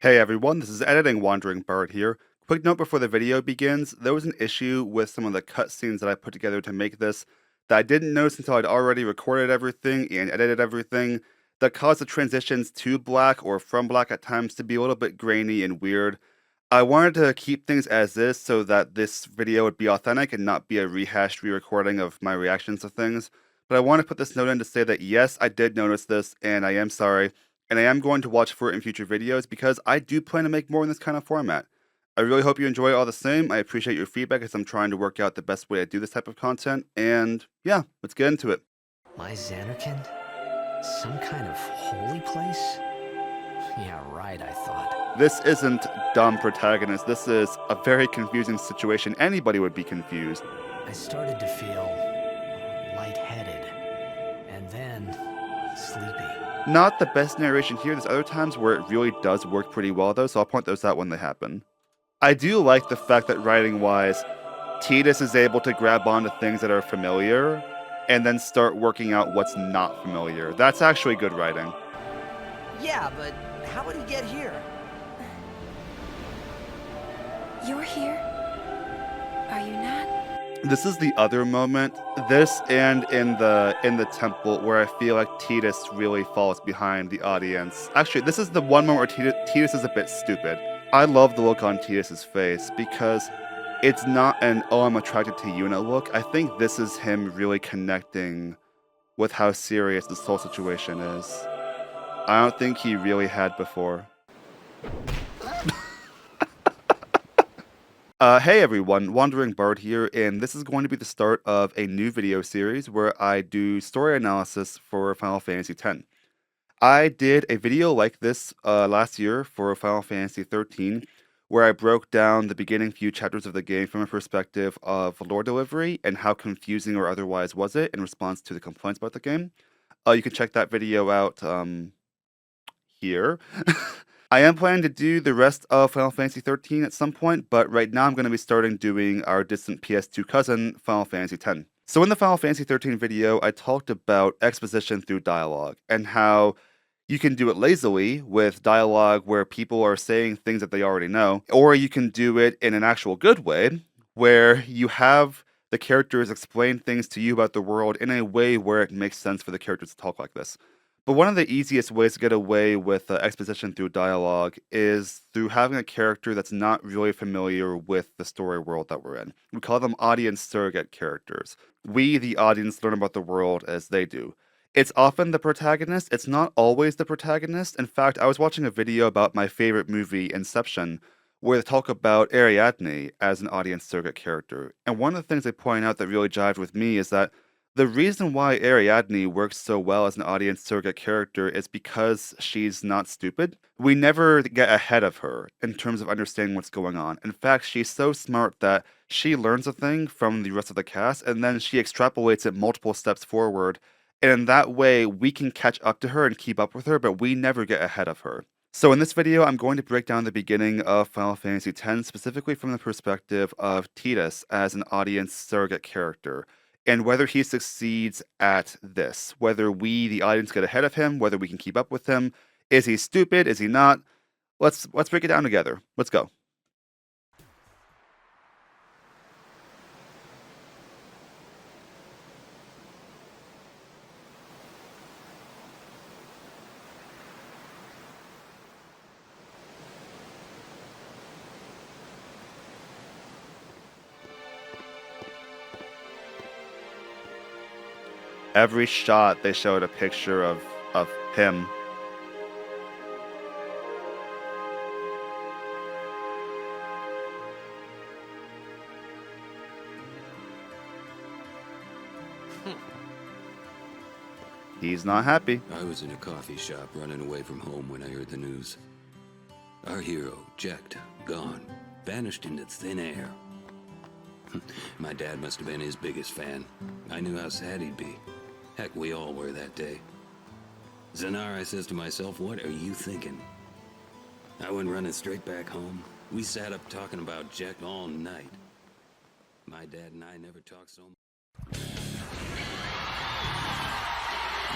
Hey everyone, this is Editing Wandering Bird here. Quick note before the video begins, there was an issue with some of the cutscenes that I put together to make this that I didn't notice until I'd already recorded everything and edited everything that caused the transitions to black or from black at times to be a little bit grainy and weird. I wanted to keep things as is so that this video would be authentic and not be a rehashed re-recording of my reactions to things. But I want to put this note in to say that yes, I did notice this and I am sorry. And I am going to watch for it in future videos because I do plan to make more in this kind of format. I really hope you enjoy it all the same. I appreciate your feedback as I'm trying to work out the best way to do this type of content. And yeah, let's get into it. My Xanarkand? Some kind of holy place? Yeah, right, I thought. This isn't dumb protagonist. This is a very confusing situation. Anybody would be confused. I started to feel lightheaded, and then sleepy. Not the best narration here. There's other times where it really does work pretty well though, so I'll point those out when they happen. I do like the fact that writing-wise, Tidus is able to grab onto things that are familiar and then start working out what's not familiar. That's actually good writing. Yeah, but how would he get here? You're here? Are you not? This is the other moment. This and in the temple where I feel like Tidus really falls behind the audience. Actually, this is the one moment where Tidus is a bit stupid. I love the look on Tidus's face because it's not an "oh, I'm attracted to Yuna" look. I think this is him really connecting with how serious this whole situation is. I don't think he really had before. Hey everyone, Wandering Bird here, and this is going to be the start of a new video series where I do story analysis for Final Fantasy X. I did a video like this last year for Final Fantasy XIII, where I broke down the beginning few chapters of the game from a perspective of lore delivery and how confusing or otherwise was it in response to the complaints about the game. You can check that video out here. I am planning to do the rest of Final Fantasy XIII at some point, but right now I'm going to be starting doing our distant PS2 cousin, Final Fantasy X. So in the Final Fantasy XIII video, I talked about exposition through dialogue, and how you can do it lazily with dialogue where people are saying things that they already know, or you can do it in an actual good way, where you have the characters explain things to you about the world in a way where it makes sense for the characters to talk like this. But one of the easiest ways to get away with exposition through dialogue is through having a character that's not really familiar with the story world that we're in. We call them audience surrogate characters. We, the audience, learn about the world as they do. It's often the protagonist. It's not always the protagonist. In fact, I was watching a video about my favorite movie, Inception, where they talk about Ariadne as an audience surrogate character. And one of the things they point out that really jived with me is that the reason why Ariadne works so well as an audience surrogate character is because she's not stupid. We never get ahead of her in terms of understanding what's going on. In fact, she's so smart that she learns a thing from the rest of the cast, and then she extrapolates it multiple steps forward. And in that way, we can catch up to her and keep up with her, but we never get ahead of her. So in this video, I'm going to break down the beginning of Final Fantasy X, specifically from the perspective of Tidus as an audience surrogate character, and whether he succeeds at this, whether we, the audience, get ahead of him, whether we can keep up with him. Is he stupid? Is he not? Let's break it down together. Let's go. Every shot they showed a picture of him. He's not happy. I was in a coffee shop running away from home when I heard the news. Our hero, Jacked, gone, vanished into thin air. My dad must have been his biggest fan. I knew how sad he'd be. Heck, we all were that day. Zanar, I says to myself, what are you thinking? I went running straight back home. We sat up talking about Jack all night. My dad and I never talked so much.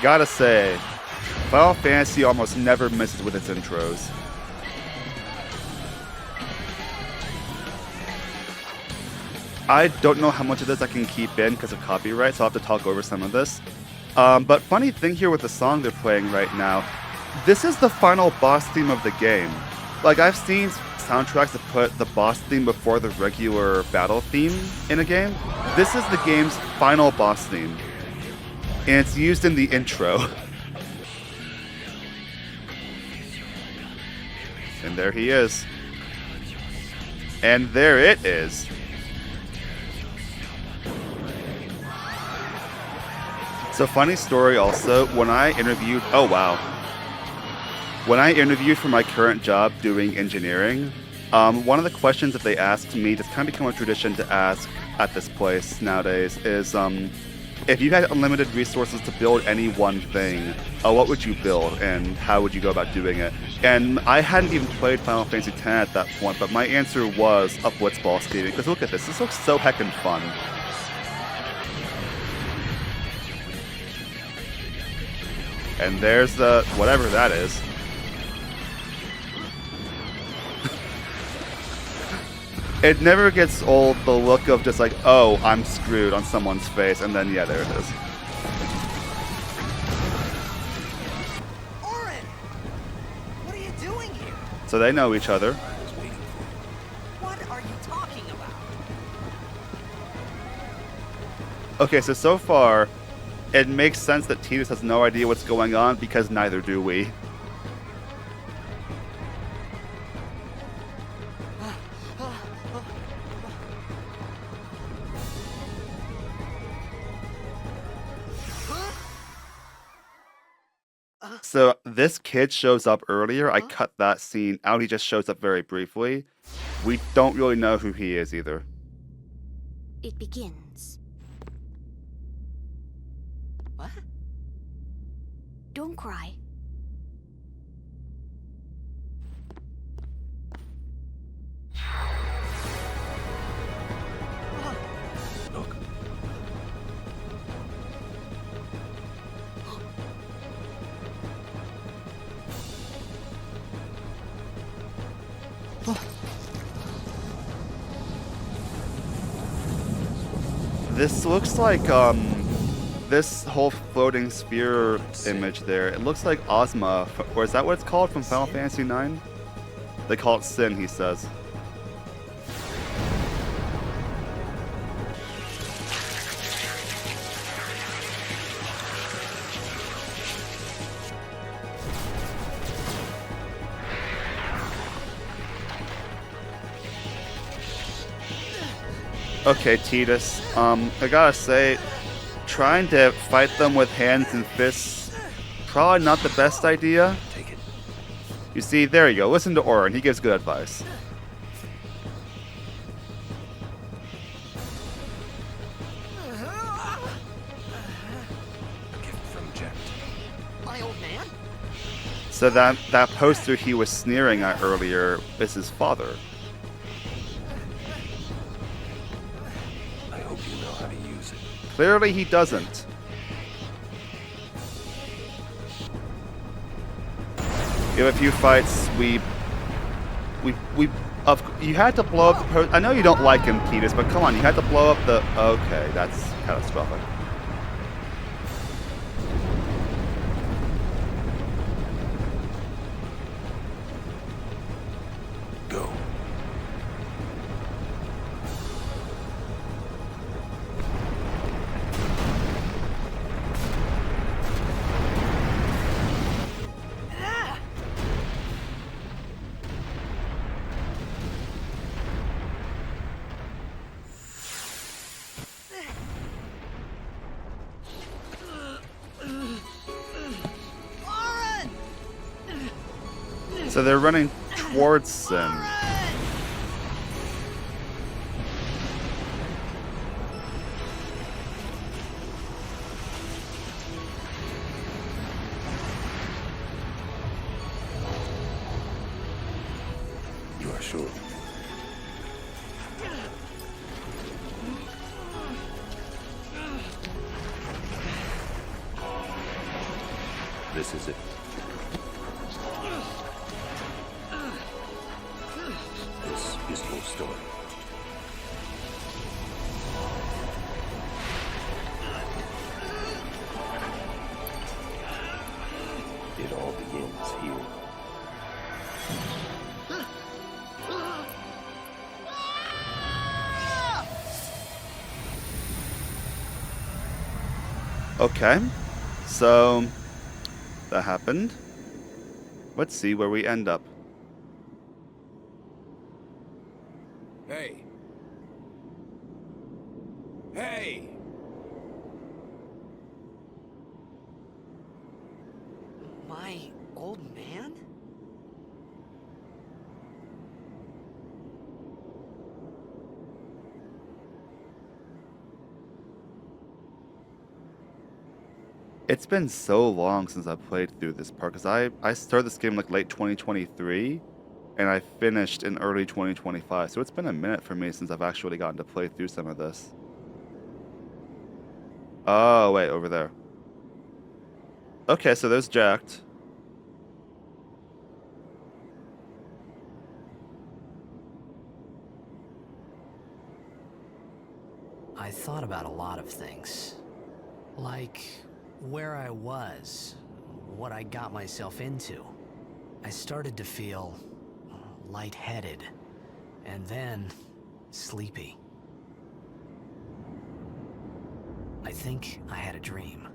Gotta say, Final Fantasy almost never misses with its intros. I don't know how much of this I can keep in because of copyright, so I'll have to talk over some of this. But funny thing here with the song they're playing right now, this is the final boss theme of the game. Like, I've seen soundtracks that put the boss theme before the regular battle theme in a game. This is the game's final boss theme, and it's used in the intro. And there he is. And there it is. So funny story also, when I interviewed, oh wow. When I interviewed for my current job doing engineering, one of the questions that they asked me, that's kind of become a tradition to ask at this place nowadays, is if you had unlimited resources to build any one thing, what would you build and how would you go about doing it? And I hadn't even played Final Fantasy X at that point, but my answer was a blitzball skating, because look at this, this looks so heckin' fun. And there's the, whatever that is. It never gets old, the look of just like, oh, I'm screwed on someone's face, and then, yeah, there it is. Orin! What are you doing here? So they know each other. What are you talking about? Okay, so far, it makes sense that Tidus has no idea what's going on, because neither do we. So this kid shows up earlier. I cut that scene out. He just shows up very briefly. We don't really know who he is either. It begins. What? Don't cry. Look. This looks like, this whole floating sphere image there, it looks like Ozma, or is that what it's called from Final Fantasy IX? They call it Sin, he says. Okay, Tidus, I gotta say, trying to fight them with hands and fists, probably not the best idea. Take it. You see, there you go, listen to Orin, he gives good advice. A gift from Jack. My old man? So that poster he was sneering at earlier is his father. I hope you know how to use it. Clearly he doesn't. You have a few fights, you had to blow up the I know you don't like him, Tidus, but come on, you had to blow up the, okay, that's catastrophic. Go. Orin! So they're running towards Sin. You are sure? This is it. This is your story. Okay, so that happened. Let's see where we end up. Hey. Hey! My old man? It's been so long since I played through this part because I started this game like late 2023 and I finished in early 2025. So it's been a minute for me since I've actually gotten to play through some of this. Oh, wait, over there. Okay, so there's Jacked. I thought about a lot of things. Like where I was, what I got myself into. I started to feel lightheaded, and then sleepy. I think I had a dream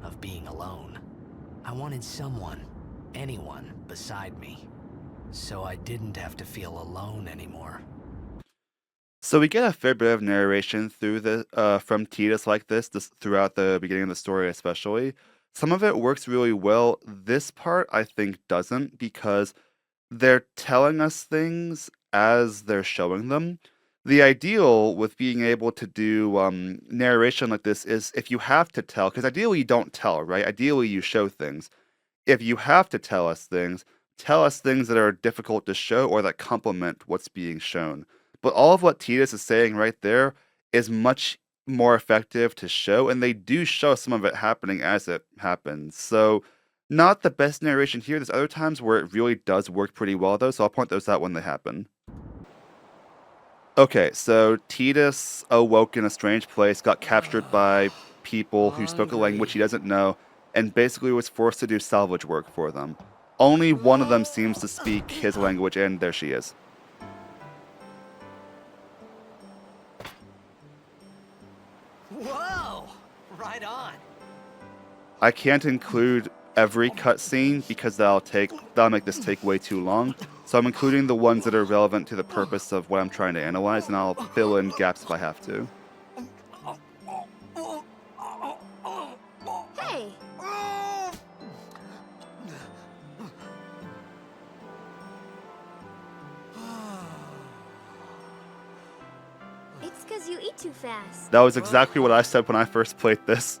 of being alone. I wanted someone, anyone beside me, so I didn't have to feel alone anymore. So we get a fair bit of narration through the from Tidus like this throughout the beginning of the story, especially. Some of it works really well. This part I think doesn't because they're telling us things as they're showing them. The ideal with being able to do narration like this is if you have to tell, because ideally you don't tell, right? Ideally you show things. If you have to tell us things that are difficult to show or that complement what's being shown. But all of what Tidus is saying right there is much more effective to show, and they do show some of it happening as it happens. So, not the best narration here. There's other times where it really does work pretty well, though, so I'll point those out when they happen. Okay, so Tidus awoke in a strange place, got captured by people who spoke a language he doesn't know, and basically was forced to do salvage work for them. Only one of them seems to speak his language, and there she is. Whoa! Right on. I can't include every cutscene because that'll make this take way too long. So I'm including the ones that are relevant to the purpose of what I'm trying to analyze, and I'll fill in gaps if I have to. Hey! It's because you eat too fast. That was exactly what I said when I first played this.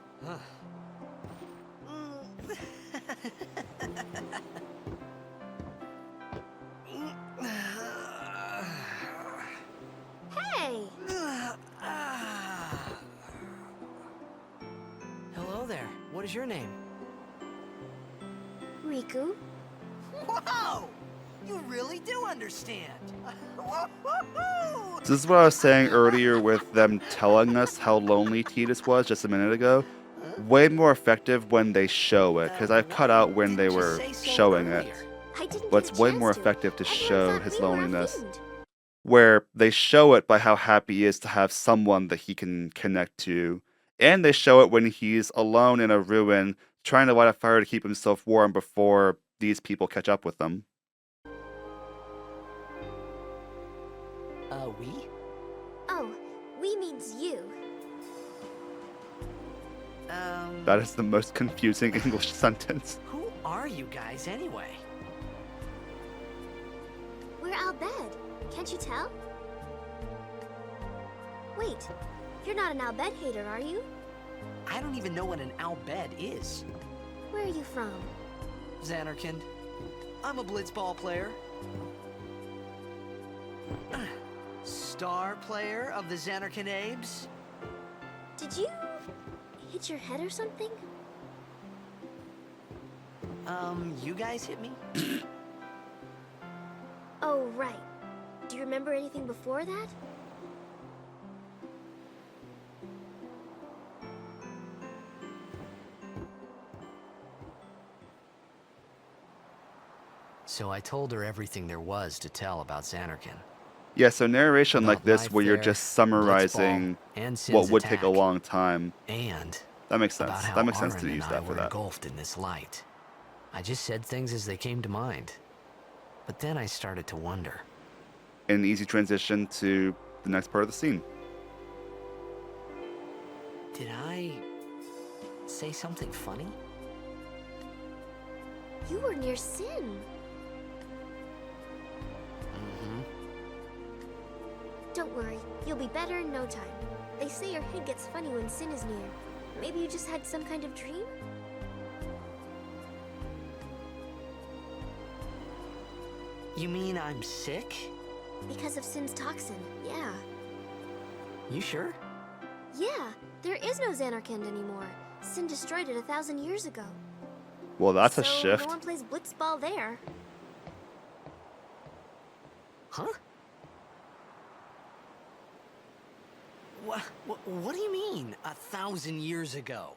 Hey! Hello there. What is your name? Riku? Whoa! You really do understand. This is what I was saying earlier with them telling us how lonely Tidus was just a minute ago. Way more effective when they show it, because I cut out when they were showing it. I didn't But get it's a way chance more to. effective to Everyone show thought his we were a loneliness. fiend. Where they show it by how happy he is to have someone that he can connect to. And they show it when he's alone in a ruin, trying to light a fire to keep himself warm before these people catch up with him. We? Oh, we means you. That is the most confusing English sentence. Who are you guys anyway? We're Al Bhed. Can't you tell? Wait, you're not an Al Bhed hater, are you? I don't even know what an Al Bhed is. Where are you from? Xanarkand. I'm a blitzball player. Star player of the Xanarkand Abes. Did you hit your head or something? You guys hit me? Oh, right. Do you remember anything before that? So I told her everything there was to tell about Xanarkand. Yeah, so narration like About this life where you're there, just Blitzball, summarizing and what Sin's would take a attack. long time. And That makes about sense. how That makes sense Aaron to and use I that for were that. engulfed in this light. I just said things as they came to mind. But then I started to wonder. An easy transition to the next part of the scene. Did I say something funny? You were near Sin. Mm-hmm. Don't worry, you'll be better in no time. They say your head gets funny when Sin is near. Maybe you just had some kind of dream? You mean I'm sick? Because of Sin's toxin, yeah. You sure? Yeah, there is no Xanarkand anymore. Sin destroyed it 1,000 years ago. Well, that's a So shift. no one plays blitzball there. Huh? What do you mean, 1,000 years ago?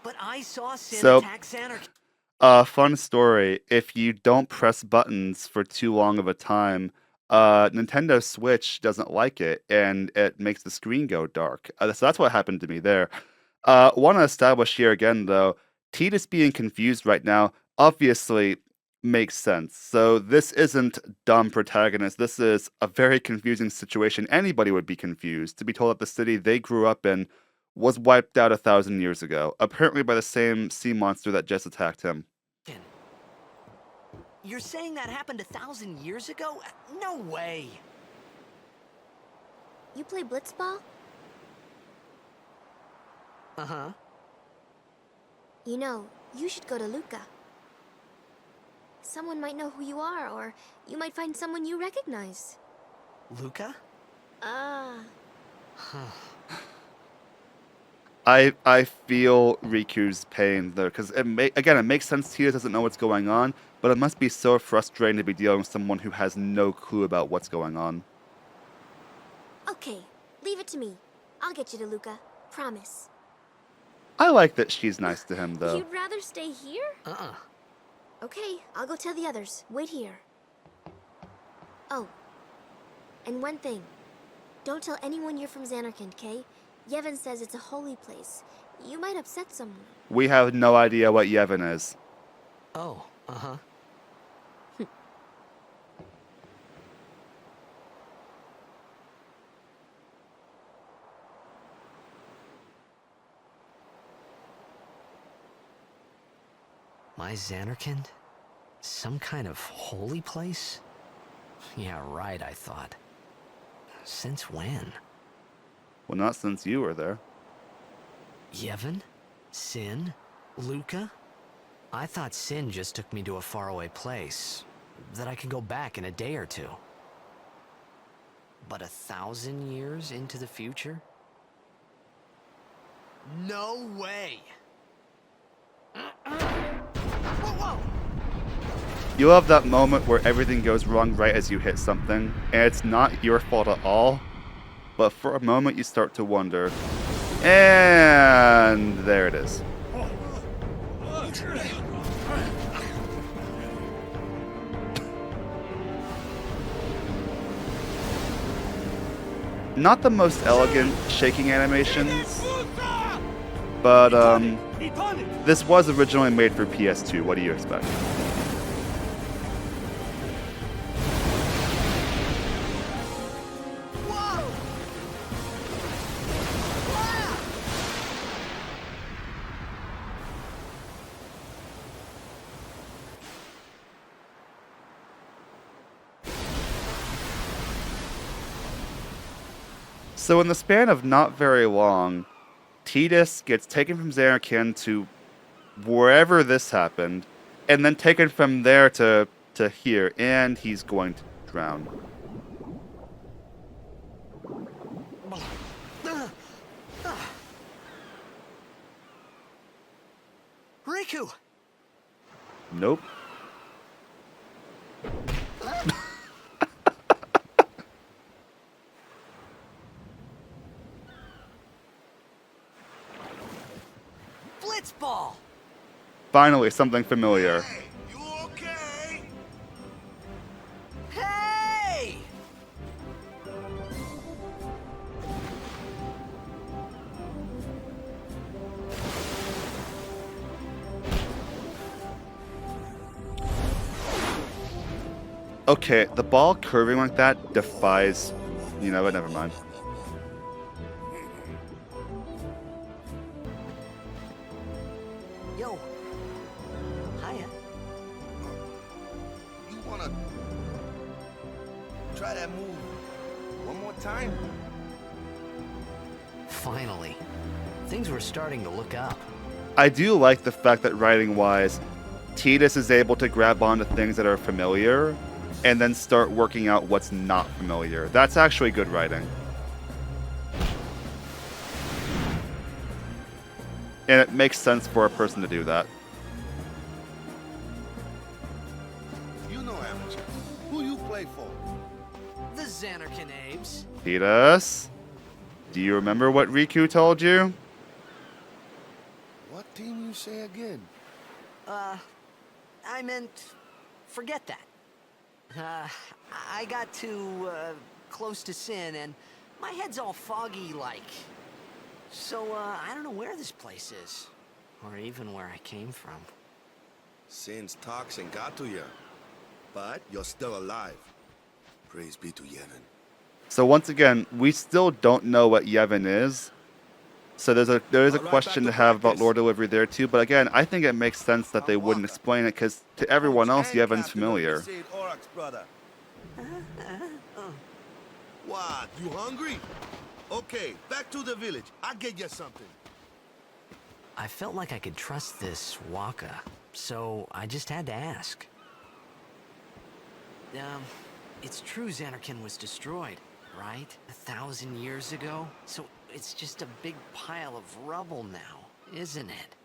But I saw Sin So- attack Xanarkand. Fun story. If you don't press buttons for too long of a time, Nintendo Switch doesn't like it, and it makes the screen go dark. So that's what happened to me there. Want to establish here again, though, Tidus being confused right now obviously makes sense. So this isn't dumb protagonist. This is a very confusing situation. Anybody would be confused to be told that the city they grew up in was wiped out 1,000 years ago, apparently by the same sea monster that just attacked him. You're saying that happened 1,000 years ago? No way. You play blitzball? Uh-huh. You know, you should go to Luca. Someone might know who you are, or you might find someone you recognize. Luca? I feel Riku's pain there, because it makes sense Tidus doesn't know what's going on, but it must be so frustrating to be dealing with someone who has no clue about what's going on. Okay, leave it to me. I'll get you to Luca. Promise. I like that she's nice to him, though. You'd rather stay here? Uh-uh. Okay, I'll go tell the others. Wait here. Oh, and one thing. Don't tell anyone you're from Xanarkand, okay? Yevon says it's a holy place. You might upset someone. We have no idea what Yevon is. Oh, uh-huh. My Xanarkand? Some kind of holy place? Yeah, right, I thought. Since when? Well, not since you were there. Yevon? Sin? Luca? I thought Sin just took me to a faraway place, that I could go back in a day or two. But 1,000 years into the future? No way! Whoa! You have that moment where everything goes wrong right as you hit something, and it's not your fault at all, but for a moment you start to wonder. And there it is. Not the most elegant shaking animations, but this was originally made for PS2. What do you expect? So in the span of not very long, Tidus gets taken from Xanarkand to wherever this happened, and then taken from there to here, and he's going to drown. Riku! Nope. Blitzball! Finally, something familiar. Hey, you okay? Hey! Okay, the ball curving like that defies... You know what? Never mind. Yo. Hiya. You wanna try that move one more time? Finally. Things were starting to look up. I do like the fact that writing-wise, Tidus is able to grab onto things that are familiar and then start working out what's not familiar. That's actually good writing. And it makes sense for a person to do that. You know amateur. Who you play for? The Xanarkin Abes. Tidus, do you remember what Riku told you? What team you say again? I meant, forget that. I got too, close to Sin, and my head's all foggy like. So, I don't know where this place is. Or even where I came from. Sin's toxin got to you. But you're still alive. Praise be to Yevon. So once again, we still don't know what Yevon is. So there is a All right, question to back to have about practice. lore delivery there too. But again, I think it makes sense that they wouldn't explain it because to everyone else, Yevon's familiar. What? You hungry? Okay, back to the village. I'll get you something. I felt like I could trust this Waka, so I just had to ask. It's true Xanarkin was destroyed, right? 1,000 years ago? So it's just a big pile of rubble now, isn't it?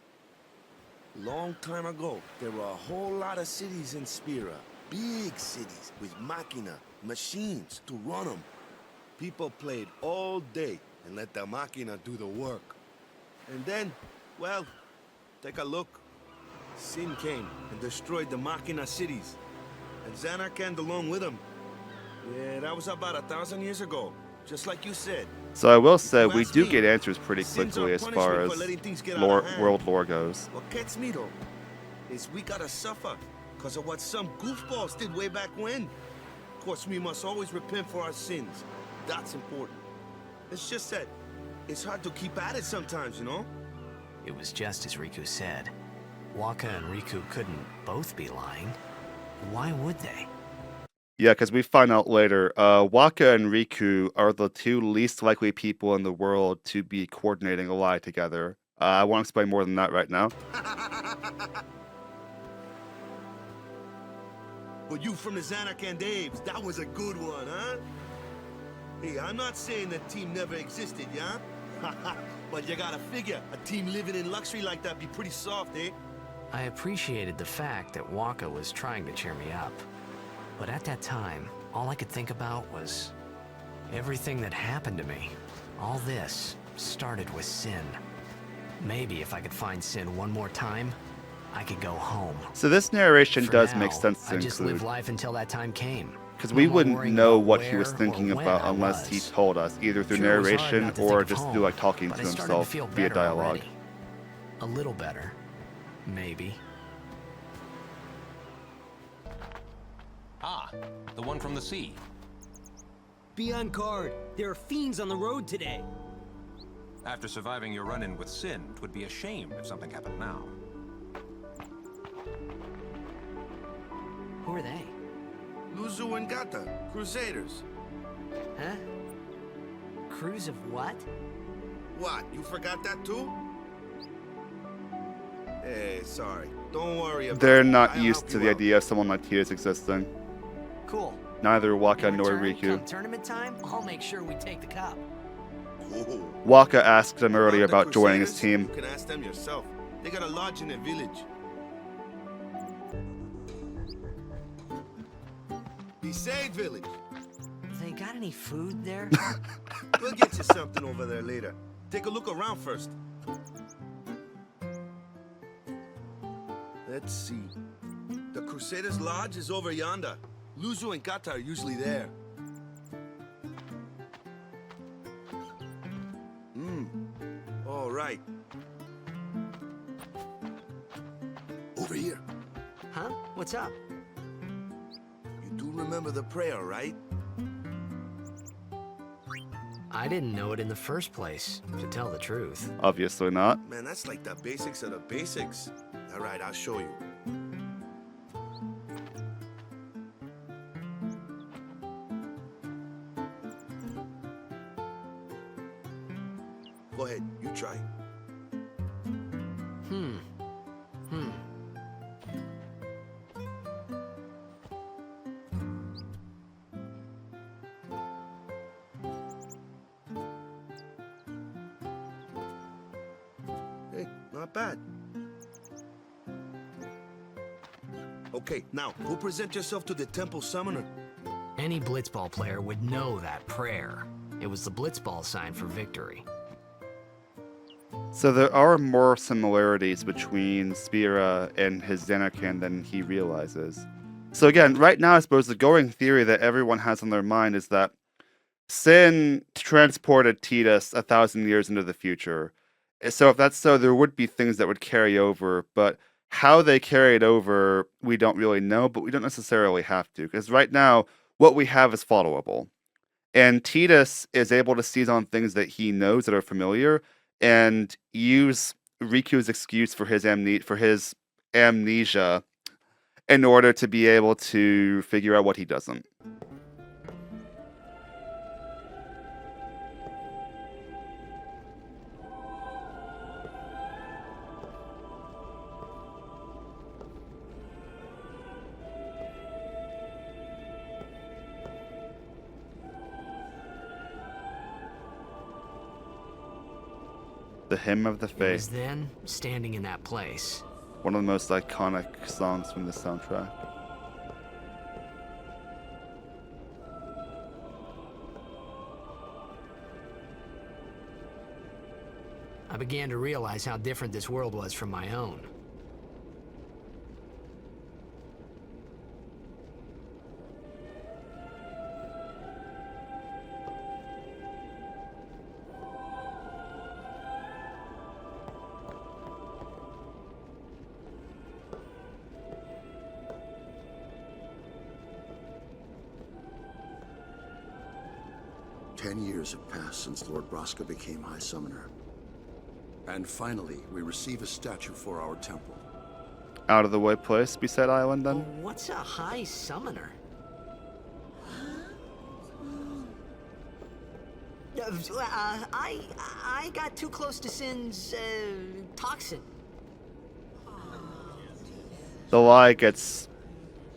Long time ago, there were a whole lot of cities in Spira. Big cities with machina, machines to run them. People played all day and let the machina do the work. And then, well, take a look. Sin came and destroyed the machina cities. And Xanarkand along with him. Yeah, that was about 1,000 years ago, just like you said. So I will say You we ask do me, get answers pretty Sin's quickly our as far punishment for as letting things get out lore, of hand. world lore goes. What gets me though is we gotta suffer because of what some goofballs did way back when. Of course, we must always repent for our sins. That's important. It's just that it's hard to keep at it sometimes, you know? It was just as Riku said. Waka and Riku couldn't both be lying. Why would they? Yeah, because we find out later, Waka and Riku are the two least likely people in the world to be coordinating a lie together. I won't explain more than that right now. But you from the Xanarkand Abes, that was a good one, huh? Hey, I'm not saying the team never existed, yeah? But you gotta figure, a team living in luxury like that be pretty soft, eh? I appreciated the fact that Waka was trying to cheer me up. But at that time, all I could think about was everything that happened to me. All this started with Sin. Maybe if I could find Sin one more time, I could go home. So this narration For does now, make sense to I just live include. life until that time came. Because No we more wouldn't worrying know about what he was where thinking or when about I unless he was. told us, either through Sure, it was hard narration not to or think of just home, through like talking but to I started himself feel via better dialogue. already. A little better, maybe. Ah, the one from the sea. Be on guard. There are fiends on the road today. After surviving your run-in with Sin, it would be a shame if something happened now. Who are they? Luzu and Gata, Crusaders. Huh? Crews of what? What, you forgot that too? Hey, sorry. Don't worry about They're it. not I'll used help to you the out. idea of someone like Tidus existing. Cool. Neither Waka In nor return, Riku. come tournament time, I'll make sure we take the cup. Cool. Waka asked him earlier the about joining his Crusaders, team. You can ask them yourself. They got a lodge in their village. Be safe, village. They got any food there? We'll get you something over there later. Take a look around first. Let's see. The Crusaders' lodge is over yonder. Luzu and Kata are usually there. All right. Over here. Huh? What's up? You do remember the prayer, right? I didn't know it in the first place, to tell the truth. Obviously not. Man, that's like the basics of the basics. All right, I'll show you. Go ahead, you try. Hey, not bad. Okay, now, go present yourself to the temple summoner. Any blitzball player would know that prayer. It was the blitzball sign for victory. So there are more similarities between Spira and his Xanarkand than he realizes. So again, right now I suppose the going theory that everyone has on their mind is that Sin transported Tidus 1,000 years into the future. So if that's so, there would be things that would carry over, but how they carried over, we don't really know, but we don't necessarily have to, because right now, what we have is followable. And Tidus is able to seize on things that he knows that are familiar and use Riku's excuse for his amnesia in order to be able to figure out what he doesn't. The Hymn of the It was Faith, then, standing in that place, one of the most iconic songs from the soundtrack. I began to realize how different this world was from my own. Ten years have passed since Lord Braska became High Summoner. And finally, we receive a statue for our temple. Out of the way place beside Island, then? What's a High Summoner? I got too close to Sin's, toxin. The lie gets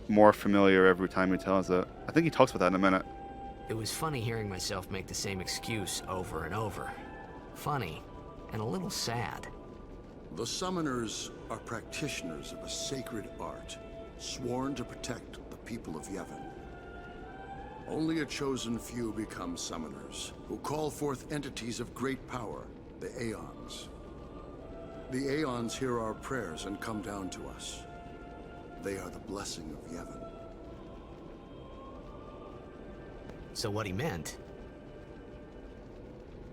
more familiar every time he tells it. I think he talks about that in a minute. It was funny hearing myself make the same excuse over and over. Funny, and a little sad. The Summoners are practitioners of a sacred art, sworn to protect the people of Yevon. Only a chosen few become Summoners, who call forth entities of great power, the Aeons. The Aeons hear our prayers and come down to us. They are the blessing of Yevon. So what he meant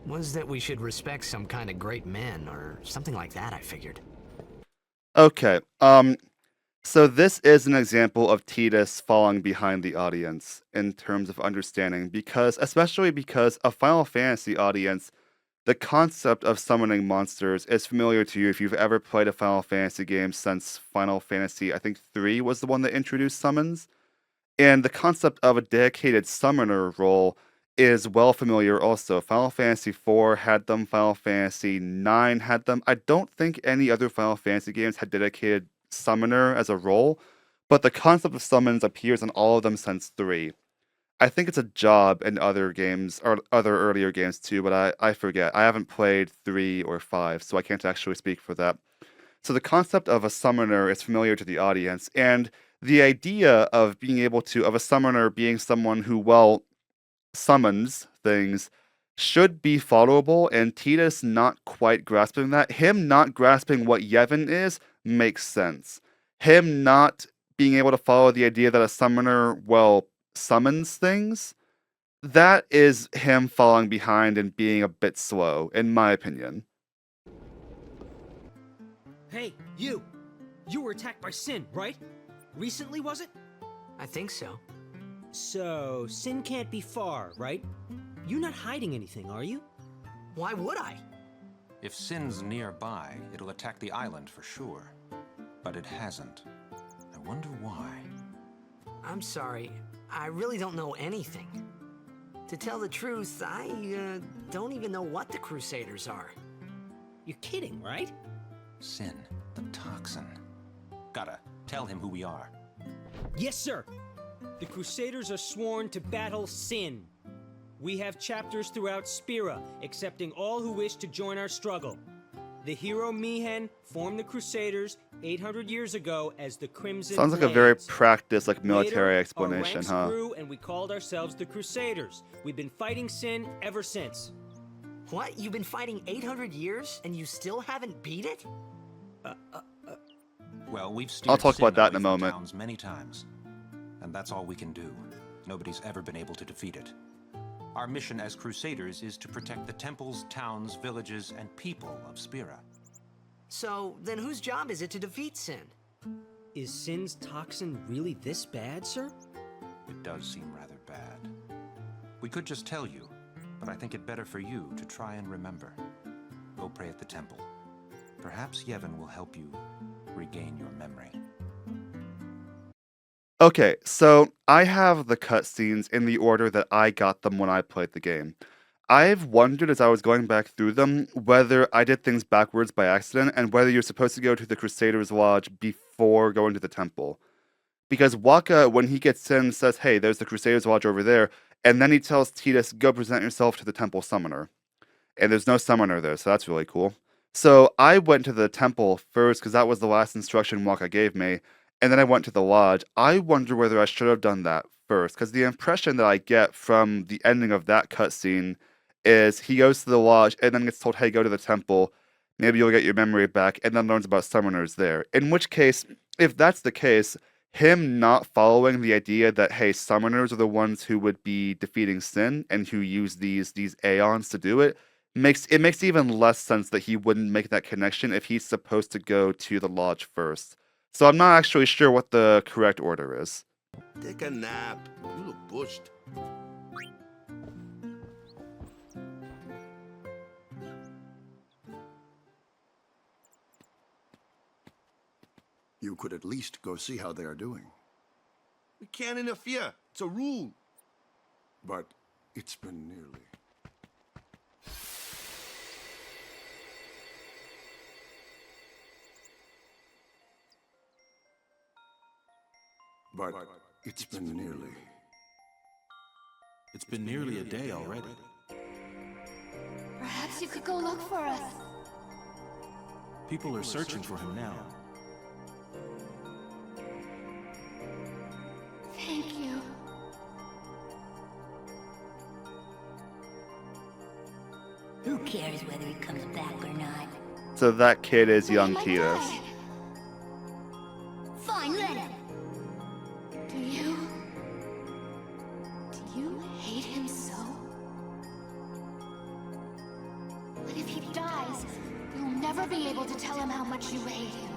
was that we should respect some kind of great men, or something like that, I figured. Okay, so this is an example of Tidus falling behind the audience in terms of understanding, especially because a Final Fantasy audience, the concept of summoning monsters is familiar to you if you've ever played a Final Fantasy game since Final Fantasy, I think 3 was the one that introduced summons. And the concept of a dedicated summoner role is well familiar also. Final Fantasy IV had them, Final Fantasy IX had them. I don't think any other Final Fantasy games had dedicated summoner as a role, but the concept of summons appears in all of them since 3. I think it's a job in other games, or other earlier games too, but I forget. I haven't played 3 or 5, so I can't actually speak for that. So the concept of a summoner is familiar to the audience, and the idea of a summoner being someone who, well, summons things should be followable, and Tidus not quite grasping that. Him not grasping what Yevon is makes sense. Him not being able to follow the idea that a summoner, well, summons things, that is him falling behind and being a bit slow, in my opinion. Hey, you! You were attacked by Sin, right? Recently, was it? I think so. So, Sin can't be far, right? You're not hiding anything, are you? Why would I? If Sin's nearby, it'll attack the island for sure. But it hasn't. I wonder why. I'm sorry. I really don't know anything. To tell the truth, I don't even know what the Crusaders are. You're kidding, right? Sin, the toxin. Gotta tell him who we are. Yes, sir. The Crusaders are sworn to battle Sin. We have chapters throughout Spira, accepting all who wish to join our struggle. The hero Mihen formed the Crusaders 800 years ago as the Crimson Sounds like a very Blades. practiced, like, military Later, explanation, our ranks huh? grew and we called ourselves the Crusaders. We've been fighting Sin ever since. What? You've been fighting 800 years and you still haven't beat it? Well, we've I'll steered talk Sin about that away in a from moment. towns many times. And that's all we can do. Nobody's ever been able to defeat it. Our mission as Crusaders is to protect the temples, towns, villages, and people of Spira. So, then whose job is it to defeat Sin? Is Sin's toxin really this bad, sir? It does seem rather bad. We could just tell you, but I think it better for you to try and remember. Go pray at the temple. Perhaps Yevon will help you regain your memory. Okay, so I have the cutscenes in the order that I got them when I played the game. I've wondered as I was going back through them whether I did things backwards by accident and whether you're supposed to go to the Crusaders' Lodge before going to the temple. Because Waka, when he gets in, says, hey, there's the Crusaders' Lodge over there, and then he tells Tidus, go present yourself to the temple summoner. And there's no summoner there, so that's really cool. So I went to the temple first because that was the last instruction Waka gave me, and then I went to the lodge. I wonder whether I should have done that first, because the impression that I get from the ending of that cutscene is he goes to the lodge and then gets told, hey, go to the temple, maybe you'll get your memory back, and then learns about summoners there. In which case, if that's the case, him not following the idea that, hey, summoners are the ones who would be defeating Sin and who use these aeons to do it, makes even less sense that he wouldn't make that connection if he's supposed to go to the lodge first. So I'm not actually sure what the correct order is. Take a nap. You look bushed. You could at least go see how they are doing. We can't interfere. It's a rule. But it's been nearly. But it's been nearly. It's been nearly a day already. Perhaps you could go look for us. People are searching for him now. Thank you. Who cares whether he comes back or not? So that kid is young Let Tidus. die. Fine, let him. Do you hate him so? But if he dies, you'll never be able to tell him how much you hate him.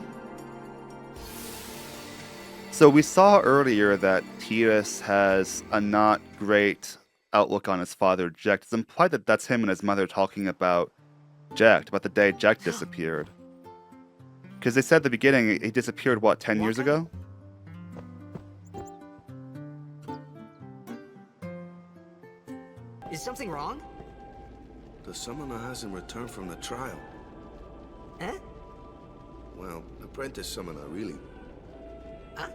So we saw earlier that Tidus has a not great outlook on his father, Jekt. It's implied that that's him and his mother talking about Jekt, about the day Jekt disappeared. Because they said at the beginning he disappeared, what, 10 years ago? Is something wrong? The summoner hasn't returned from the trial. Eh? Well, apprentice summoner, really. Huh?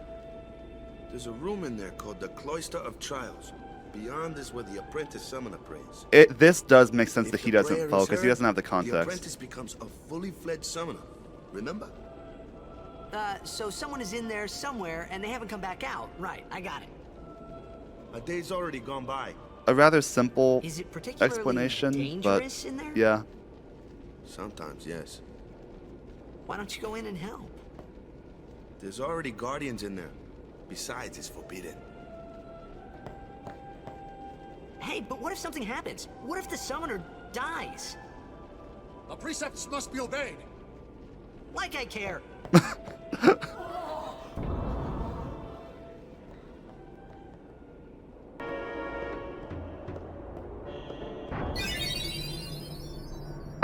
There's a room in there called the Cloister of Trials. Beyond is where the apprentice summoner prays. This does make sense If that he the doesn't prayer follow, is because he heard, doesn't have the The context. apprentice becomes a fully fledged summoner. Remember? So someone is in there somewhere and they haven't come back out. Right, I got it. A day's already gone by. A rather simple Is it particularly explanation, dangerous but in there? yeah. Sometimes, yes. Why don't you go in and help? There's already guardians in there. Besides, it's forbidden. Hey, but what if something happens? What if the summoner dies? The precepts must be obeyed. Like I care.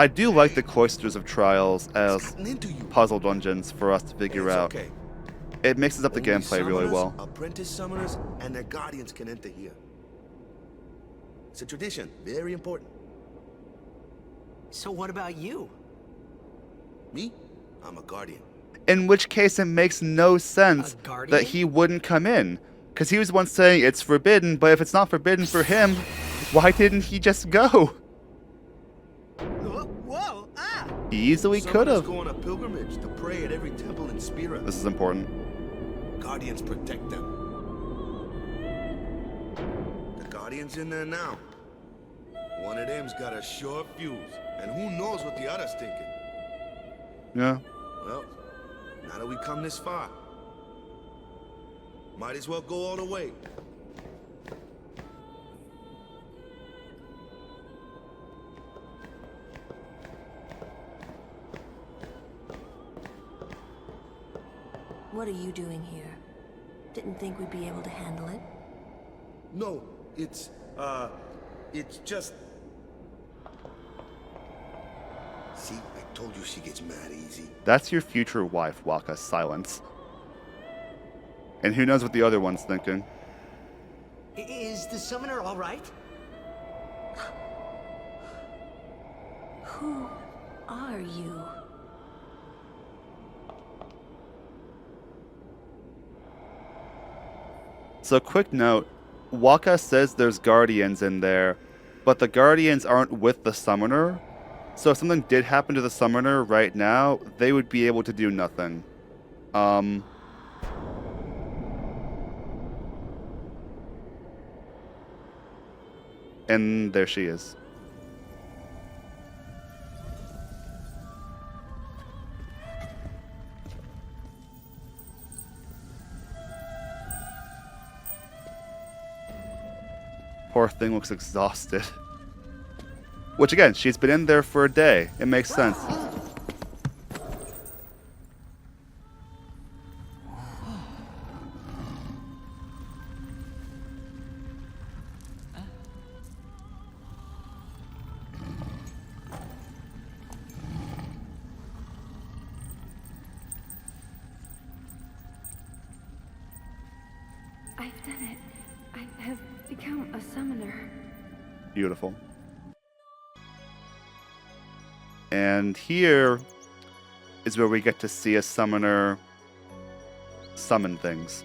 I do like the cloisters of trials as Gotten into you. puzzle dungeons for us to figure It's out. okay. It mixes up the Only gameplay really summoners, well. Apprentice summoners and their guardians can enter here. It's a tradition, very important. So what about you? Me? I'm a guardian. In which case it makes no sense A guardian? that he wouldn't come in. Because he was the one saying it's forbidden, but if it's not forbidden for him, why didn't he just go? Whoa! Ah! He easily could Summoners have. go on a pilgrimage to pray at every temple in Spira. This is important. Guardians protect them. The Guardian's in there now. One of them's got a short fuse, and who knows what the other's thinking. Yeah. Well, now that we come this far, might as well go all the way. What are you doing here? Didn't think we'd be able to handle it. No, it's just... See, I told you she gets mad easy. That's your future wife, Waka. Silence. And who knows what the other one's thinking. Is the summoner all right? Who are you? So quick note, Waka says there's guardians in there, but the guardians aren't with the summoner. So if something did happen to the summoner right now, they would be able to do nothing. And there she is. Poor thing looks exhausted. Which again, she's been in there for a day. It makes sense. I've done it. I have become a summoner. Beautiful. And here is where we get to see a summoner summon things.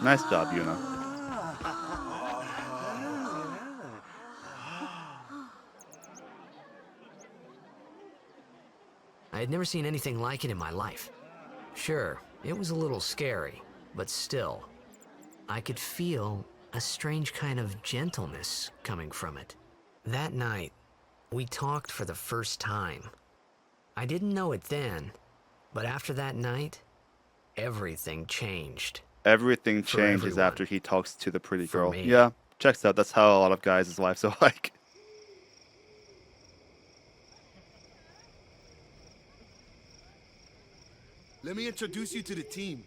Nice job, Yuna. I had never seen anything like it in my life. Sure, it was a little scary, but still, I could feel a strange kind of gentleness coming from it. That night, we talked for the first time. I didn't know it then, but after that night, everything changed. Everything For changes everyone. after he talks to the pretty For girl. me. Yeah, checks out. That's how a lot of guys' lives are like. Let me introduce you to the team.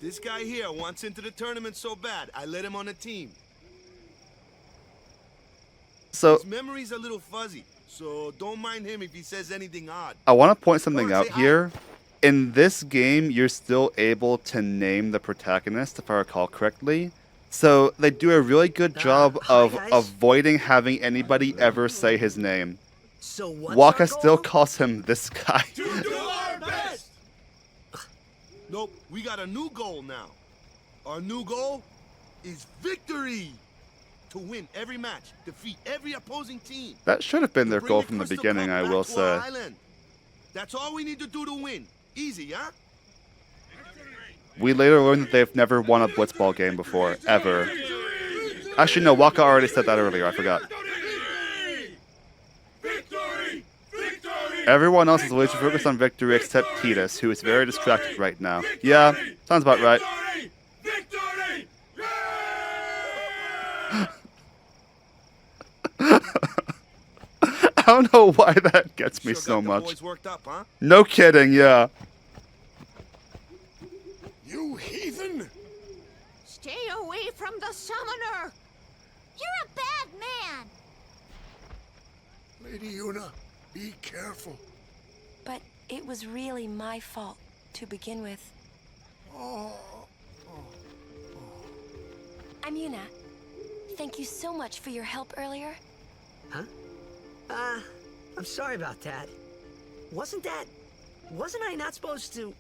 This guy here wants into the tournament so bad, I let him on the team. So His memory's a little fuzzy, so don't mind him if he says anything odd. I want to point something Come on, out say hi. here. In this game, you're still able to name the protagonist, if I recall correctly. So they do a really good job hi, of guys. avoiding having anybody ever say his name. So what's Waka our still goal? calls him this guy. To do our best! Nope, we got a new goal now. Our new goal is victory! to win every match, defeat every opposing team. That should have been their Bring goal the from the Crystal beginning, Cup I back will to our say. island. That's all we need to do to win. Easy, huh? We later learned that they've never won a blitzball game before, ever. Actually, no, Waka already said that earlier, I forgot. Everyone else is laser focused on victory except Tidus, who is very distracted right now. Yeah, sounds about right. I don't know why that gets me so much. No kidding, yeah. You heathen! Stay away from the summoner! You're a bad man! Lady Yuna, be careful. But it was really my fault to begin with. I'm Yuna. Thank you so much for your help earlier. Huh? I'm sorry about that. Wasn't I not supposed to?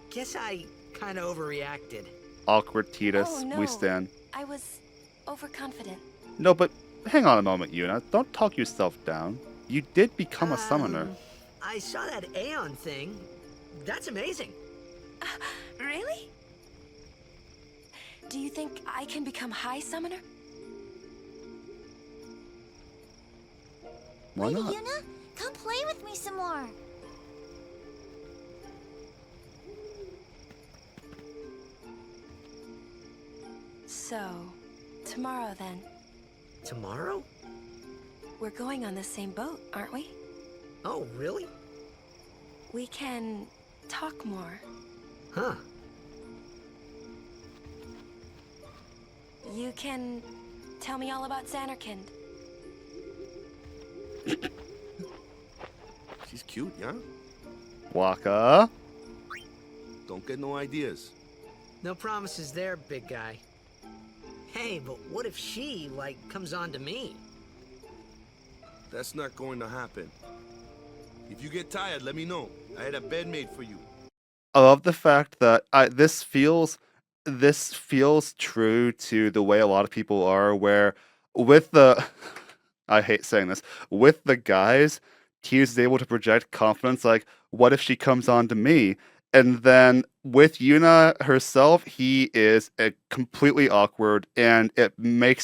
Guess I kind of overreacted. Awkward Tidus, Oh, no. we stand. I was overconfident. No, but hang on a moment, Yuna. Don't talk yourself down. You did become a summoner. I saw that Aeon thing. That's amazing. Really? Do you think I can become High Summoner? Why Lady not? Yuna, come play with me some more. So, tomorrow then. Tomorrow? We're going on the same boat, aren't we? Oh, really? We can talk more. Huh. You can tell me all about Xanarkand. She's cute, yeah? Waka? Don't get no ideas. No promises there, big guy. Hey, but what if she, comes on to me? That's not going to happen. If you get tired, let me know. I had a bed made for you. I love the fact that this feels true to the way a lot of people are, where with the I hate saying this, with the guys, Tidus is able to project confidence like, what if she comes on to me? And then with Yuna herself, he is completely awkward, and it really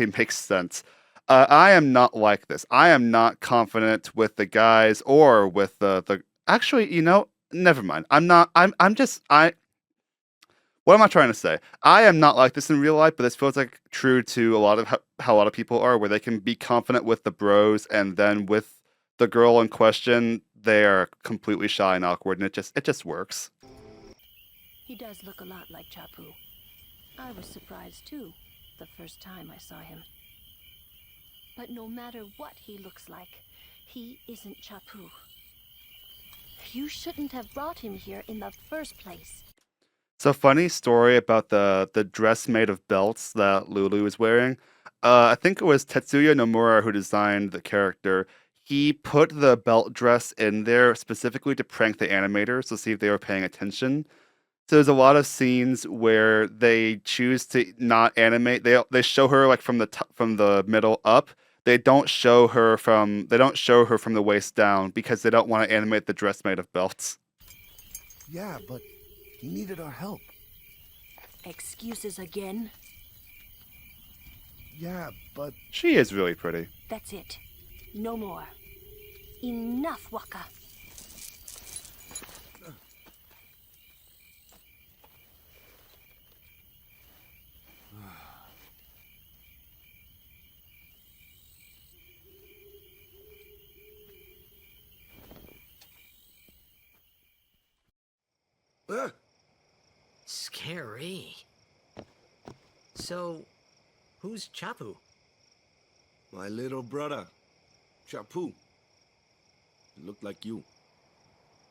makes sense. I am not like this. I am not confident with the guys or with the. Actually, never mind. I'm not. I'm just. What am I trying to say? I am not like this in real life, but this feels like true to a lot of how a lot of people are, where they can be confident with the bros, and then with the girl in question, they are completely shy and awkward, and it just works. He does look a lot like Chapu. I was surprised too, the first time I saw him. But no matter what he looks like, he isn't Chapu. You shouldn't have brought him here in the first place. So funny story about the dress made of belts that Lulu was wearing. I think it was Tetsuya Nomura who designed the character. He put the belt dress in there specifically to prank the animators to see if they were paying attention. So there's a lot of scenes where they choose to not animate. They show her from the middle up. They don't show her from the waist down because they don't want to animate the dress made of belts. Yeah, but he needed our help. Excuses again? Yeah, but... She is really pretty. That's it. No more. Enough, Waka. Scary. So, who's Chapu? My little brother, Chapu. He looked like you.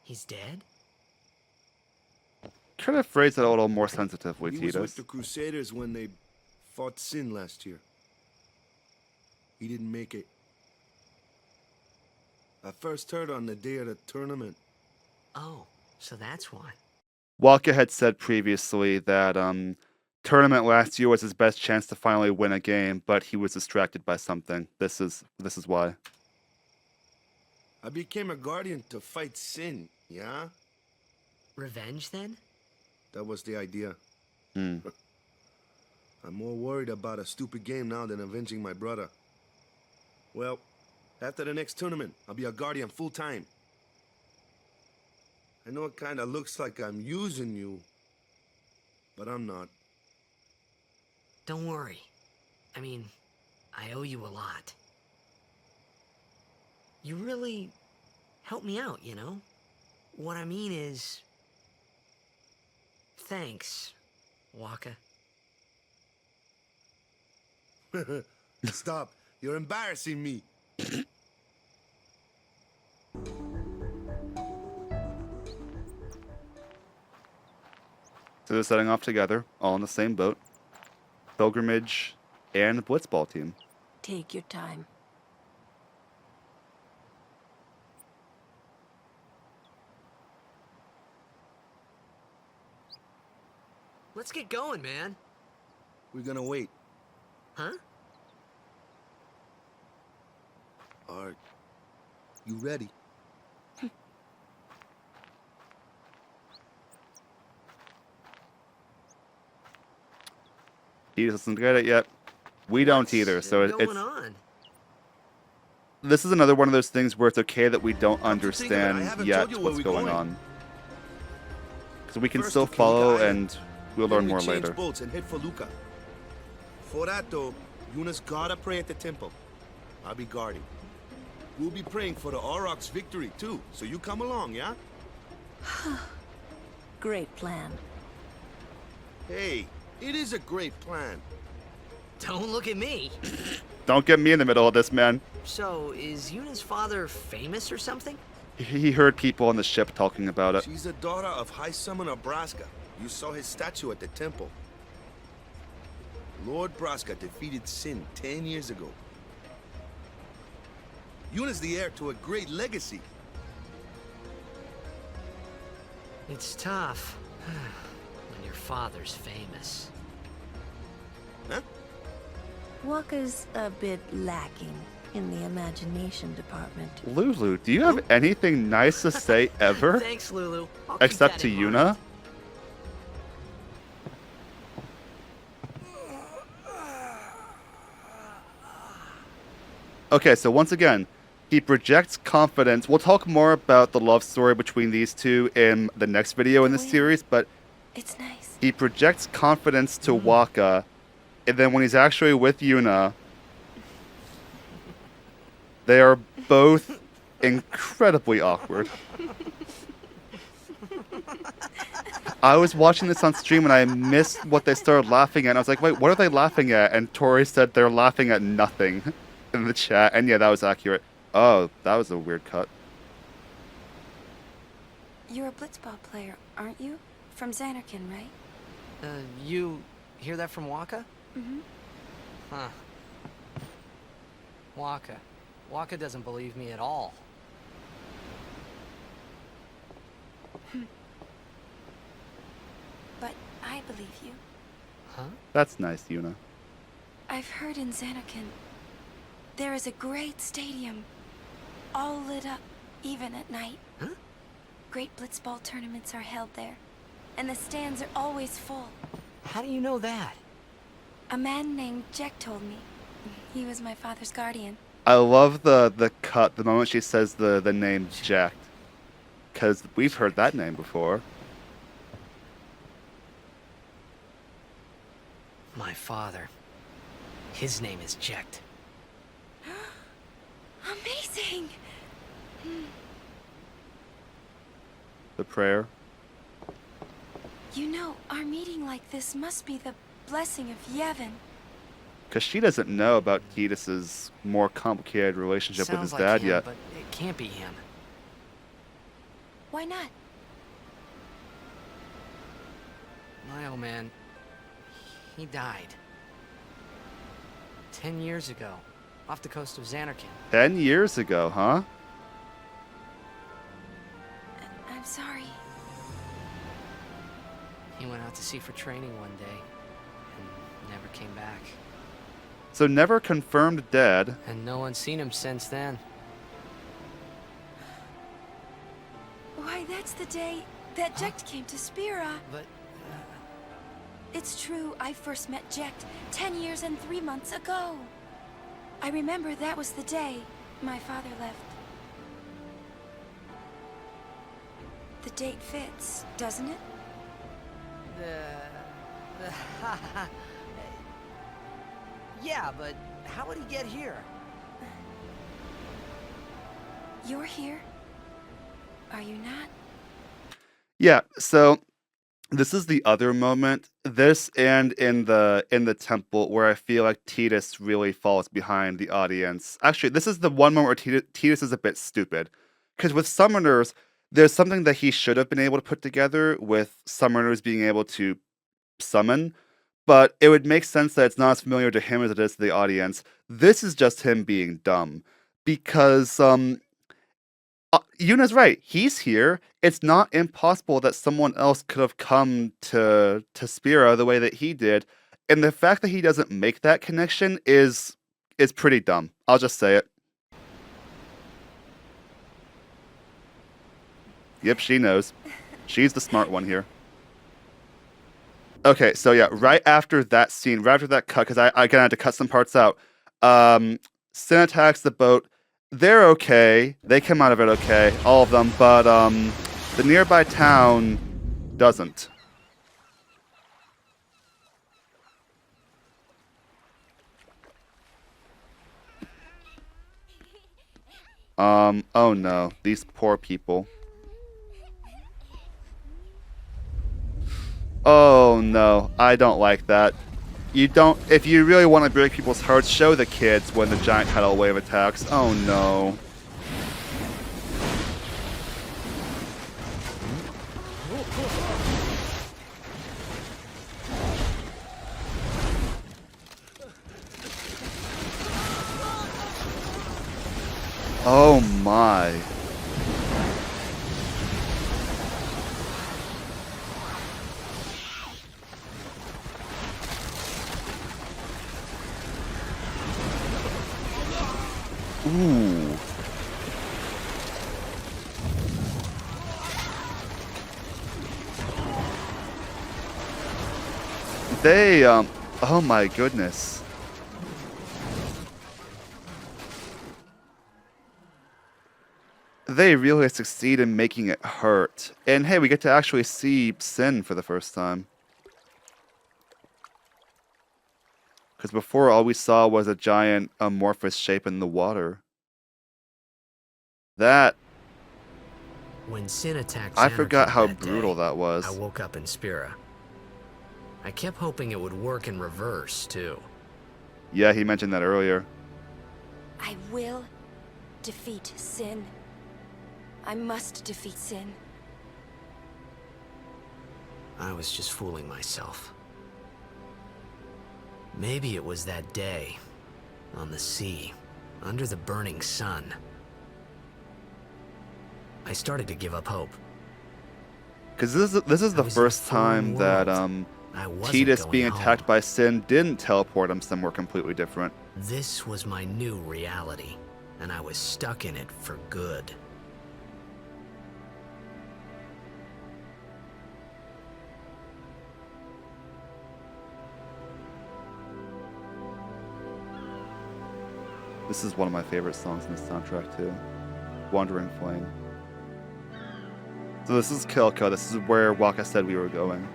He's dead? Could have phrased it a little more sensitively, He was with Tidus. the Crusaders when they fought Sin last year. He didn't make it. I first heard on the day of the tournament. Oh, so that's why. Waka had said previously that tournament last year was his best chance to finally win a game, but he was distracted by something. This is why. I became a guardian to fight sin, yeah? Revenge, then? That was the idea. Hmm. I'm more worried about a stupid game now than avenging my brother. Well, after the next tournament, I'll be a guardian full-time. I know it kinda looks like I'm using you, but I'm not. Don't worry. I mean, I owe you a lot. You really helped me out, you know? What I mean is... Thanks, Waka. Stop. You're embarrassing me. So they're setting off together, all in the same boat. Pilgrimage and Blitzball team. Take your time. Let's get going, man. We're gonna wait. Huh? Are you ready? He doesn't get it yet. We don't either, so it's... on? This is another one of those things where it's okay that we don't understand yet what's going on. Because we can still follow and we'll learn more later. Boats and head for Luca. For that though, Yuna's gotta pray at the temple. I'll be guarding. We'll be praying for the Aurochs' victory too, so you come along, yeah? Great plan. Hey, it is a great plan. Don't look at me. Don't get me in the middle of this, man. So, is Yuna's father famous or something? He heard people on the ship talking about it. She's the daughter of High Summoner Braska. You saw his statue at the temple. Lord Braska defeated Sin 10 years ago. Yuna's the heir to a great legacy. It's tough when your father's famous. Huh? Waka's a bit lacking in the imagination department. Lulu, do you have anything nice to say ever? Thanks, Lulu. I'll Except keep to that in Yuna? mind. Okay, so once again, he projects confidence. We'll talk more about the love story between these two in the next video in this series, but it's nice. He projects confidence to Waka, and then when he's actually with Yuna, they are both incredibly awkward. I was watching this on stream and I missed what they started laughing at. I was like, wait, what are they laughing at? And Tori said they're laughing at nothing in the chat. And yeah, that was accurate. Oh, that was a weird cut. You're a blitzball player, aren't you? From Xanarkin, right? You hear that from Waka? Mm-hmm. Huh. Waka. Waka doesn't believe me at all. But I believe you. Huh? That's nice, Yuna. I've heard in Xanarkin, there is a great stadium, all lit up, even at night. Huh? Great blitzball tournaments are held there, and the stands are always full. How do you know that? A man named Jack told me. He was my father's guardian. I love the cut the moment she says the name Jack. Because we've heard that name before. My father. His name is Jekt. Amazing! The prayer. You know, our meeting like this must be the blessing of Yevon. Because she doesn't know about Tidus's more complicated relationship with his Sounds like dad him, yet. But it can't be him. Why not? My old man, he died. 10 years ago, off the coast of Xanarkin. 10 years ago, huh? I'm sorry. He went out to sea for training one day. never came back. So never confirmed dead. And no one's seen him since then. Why, that's the day that Jekt came to Spira. But... It's true, I first met Jekt 10 years and 3 months ago. I remember that was the day my father left. The date fits, doesn't it? Yeah, but how would he get here? You're here? Are you not? Yeah, so this is the other moment. This and in the temple where I feel like Tidus really falls behind the audience. Actually, this is the one moment where Tidus is a bit stupid. Because with summoners, there's something that he should have been able to put together with summoners being able to summon, but it would make sense that it's not as familiar to him as it is to the audience. This is just him being dumb. Because Yuna's right. He's here. It's not impossible that someone else could have come to Spira the way that he did. And the fact that he doesn't make that connection is pretty dumb. I'll just say it. Yep, she knows. She's the smart one here. Okay, so yeah, right after that scene, right after that cut, because I had to cut some parts out, Sin attacks the boat. They're okay. They come out of it okay, all of them, but the nearby town doesn't. Oh no, these poor people. Oh no, I don't like that. You don't, if you really want to break people's hearts, show the kids when the giant tidal wave attacks. Oh no. Oh my. Ooh. They, oh my goodness. They really succeed in making it hurt. And hey, we get to actually see Sin for the first time. Because before, all we saw was a giant amorphous shape in the water. That... When Sin attacked I forgot how that brutal day, that was. I woke up in Spira. I kept hoping it would work in reverse, too. Yeah, he mentioned that earlier. I will defeat Sin. I must defeat Sin. I was just fooling myself. Maybe it was that day, on the sea, under the burning sun. I started to give up hope. Because this is the first time that Tidus being attacked by Sin didn't teleport him somewhere completely different. This was my new reality, and I was stuck in it for good. This is one of my favorite songs in the soundtrack too. Wandering Flame. So this is Kilka. This is where Waka said we were going.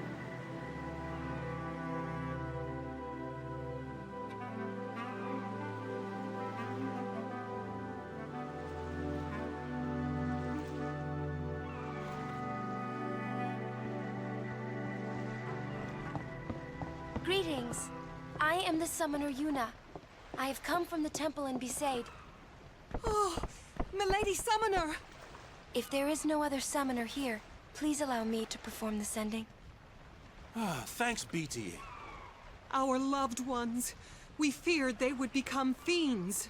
Greetings. I am the summoner Yuna. I have come from the temple in Besaid. Oh, milady summoner! If there is no other summoner here, please allow me to perform the sending. Thanks, BT. Our loved ones. We feared they would become fiends.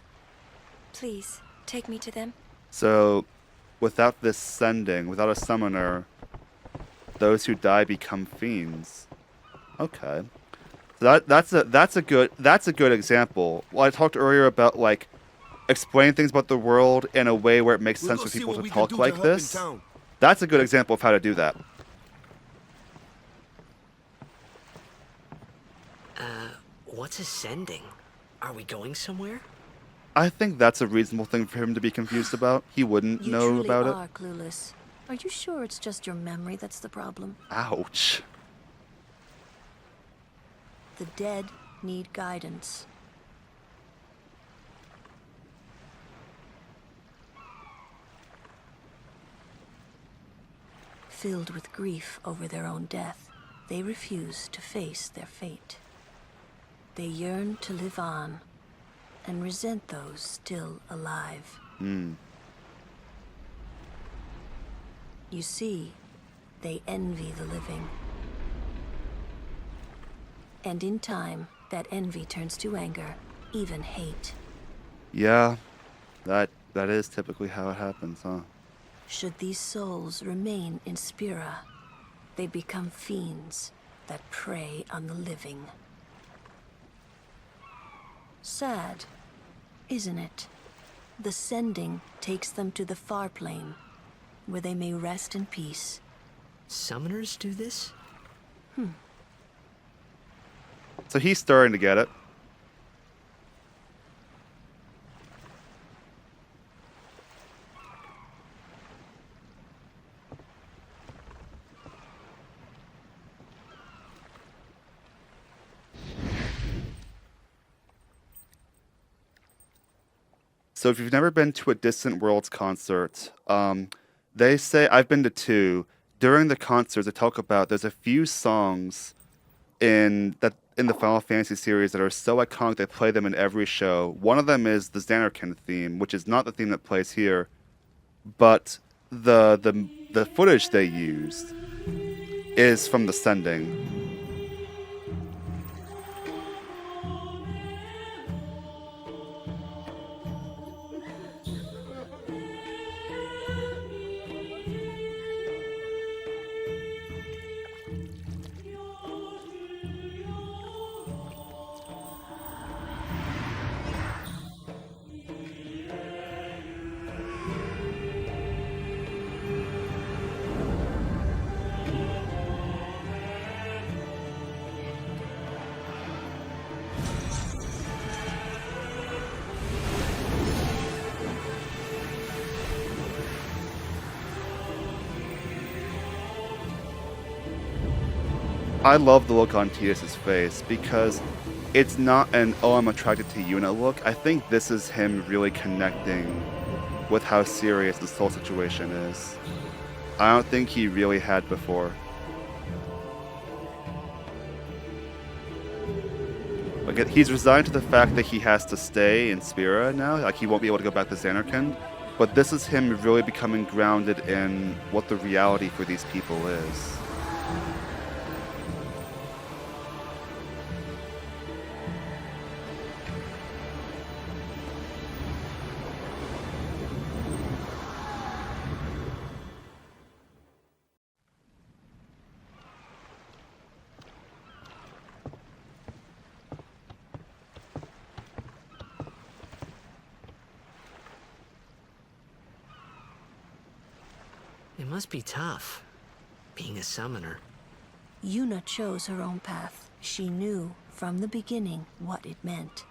Please, take me to them. So, without this sending, without a summoner, those who die become fiends. Okay. So that's a good example. Well, I talked earlier about like explaining things about the world in a way where it makes sense for people to talk like this. That's a good example of how to do that. What's ascending? Are we going somewhere? I think that's a reasonable thing for him to be confused about. He wouldn't know about it. You truly are clueless. Are you sure it's just your memory that's the problem? Ouch. The dead need guidance. Filled with grief over their own death, they refuse to face their fate. They yearn to live on and resent those still alive. You see, they envy the living. And in time, that envy turns to anger, even hate. Yeah, that is typically how it happens, huh? Should these souls remain in Spira, they become fiends that prey on the living. Sad, isn't it? The sending takes them to the far plane, where they may rest in peace. Summoners do this? So he's starting to get it. So if you've never been to a Distant Worlds concert, they say, I've been to 2. During the concerts, they talk about there's a few songs in the Final Fantasy series that are so iconic they play them in every show. One of them is the Zanarkand theme, which is not the theme that plays here, but the footage they used is from the Sending. I love the look on Tidus' face because it's not an, oh, I'm attracted to Yuna look. I think this is him really connecting with how serious this whole situation is. I don't think he really had before. Like, he's resigned to the fact that he has to stay in Spira now, like he won't be able to go back to Zanarkand, but this is him really becoming grounded in what the reality for these people is. It must be tough, being a summoner. Yuna chose her own path. She knew from the beginning what it meant.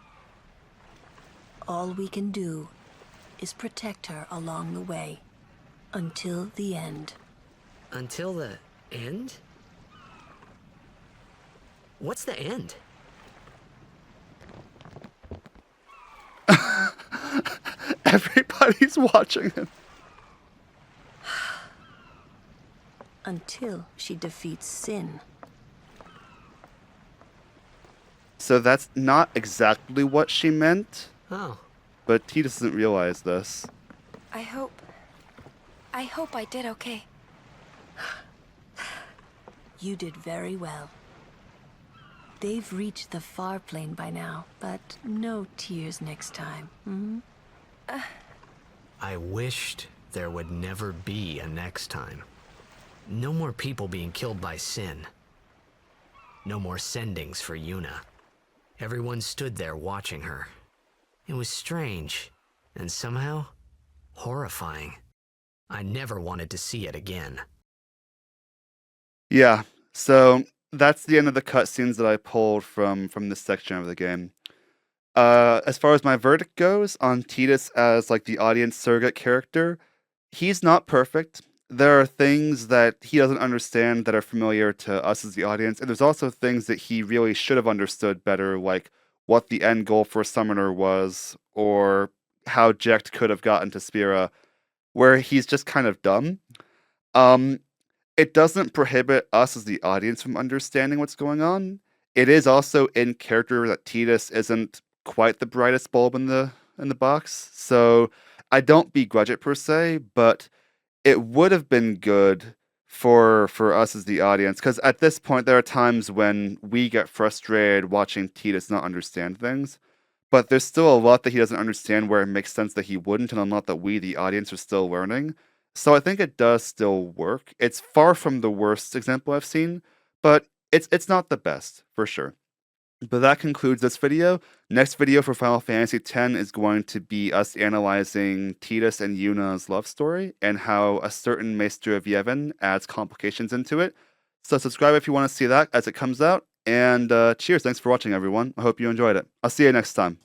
All we can do is protect her along the way, until the end. Until the end? What's the end? Everybody's watching him. Until she defeats sin. So that's not exactly what she meant. Oh. But he doesn't realize this. I hope I did okay. You did very well. They've reached the far plane by now, but no tears next time. I wished there would never be a next time. No more people being killed by sin. No more sendings for Yuna. Everyone stood there watching her. It was strange, and somehow horrifying. I never wanted to see it again. Yeah, so that's the end of the cutscenes that I pulled from this section of the game. As far as my verdict goes on Tidus as like the audience surrogate character, he's not perfect. There are things that he doesn't understand that are familiar to us as the audience, and there's also things that he really should have understood better, like what the end goal for Summoner was, or how Jecht could have gotten to Spira, where he's just kind of dumb. Um, it doesn't prohibit us as the audience from understanding what's going on. It is also in character that Tidus isn't quite the brightest bulb in the box, so I don't begrudge it per se, but it would have been good for us as the audience, because at this point there are times when we get frustrated watching Tidus not understand things, but there's still a lot that he doesn't understand where it makes sense that he wouldn't, and a lot that we, the audience, are still learning. So I think it does still work. It's far from the worst example I've seen, but it's not the best, for sure. But that concludes this video. Next video for Final Fantasy X is going to be us analyzing Tidus and Yuna's love story and how a certain Maester of Yevon adds complications into it. So subscribe if you want to see that as it comes out. And cheers. Thanks for watching, everyone. I hope you enjoyed it. I'll see you next time.